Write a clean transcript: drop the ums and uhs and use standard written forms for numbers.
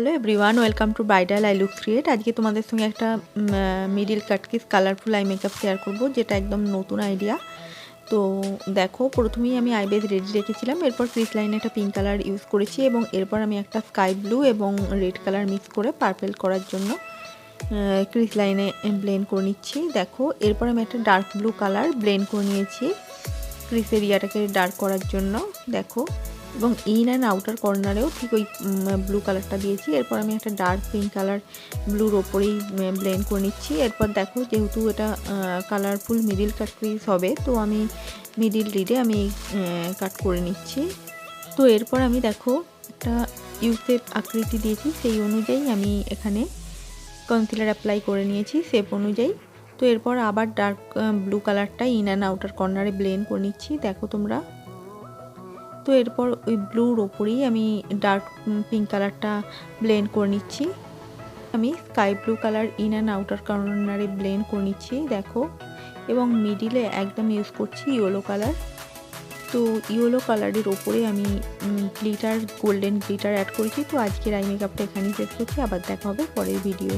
Hello everyone, welcome to bridal eye looks create. আজকে তোমাদের সঙ্গে একটা middle cut crease colourful eye makeup share করব, যেটা একদম নতুন আইডিয়া। তো দেখো, প্রথমেই আমি আইব্রোজ রেডি রেখেছিলাম, এরপর ক্রিস লাইনে একটা পিঙ্ক কালার ইউজ করেছি এবং এরপর আমি একটা স্কাই ব্লু এবং রেড কালার মিক্স করে পার্পেল করার জন্য ক্রিস লাইনে ব্লেন্ড করে নিচ্ছি। দেখো, এরপর আমি একটা ডার্ক ব্লু কালার ব্লেন্ড করে নিয়েছি ক্রিস এরিয়াটাকে ডার্ক করার জন্য। দেখো, এবং ইন অ্যান্ড আউটার কর্নারেও ঠিক ওই ব্লু কালারটা দিয়েছি। এরপর আমি একটা ডার্ক পিঙ্ক কালার ব্লুর ওপরেই ব্লেন্ড করে নিচ্ছি। এরপর দেখো, যেহেতু এটা কালারফুল মিডিল কাট ক্রিস হবে, তো আমি মিডিল রিডে আমি কাট করে নিচ্ছি। তো এরপর আমি দেখো একটা ইউসেপ আকৃতি দিয়েছি, সেই অনুযায়ী আমি এখানে কনসিলার অ্যাপ্লাই করে নিয়েছি শেপ অনুযায়ী। তো এরপর আবার ডার্ক ব্লু কালারটা ইন অ্যান্ড আউটার কর্নারে ব্লেন্ড করে নিচ্ছি, দেখো তোমরা। তো এরপর ওই ব্লুর ওপরেই আমি ডার্ক পিঙ্ক কালারটা ব্লেন্ড করে নিচ্ছি। আমি sky blue colour in and outer কর্নারে ব্লেন্ড করে নিচ্ছি, দেখো। এবং মিডিলে একদম ইউজ করছি ইয়েলো কালার। তো ইয়েলো কালারের ওপরে আমি গ্লিটার, গোল্ডেন গ্লিটার অ্যাড করেছি। তো আজকের আই মেকআপটা এখানেই শেষ করছি, আবার দেখা হবে পরের ভিডিও।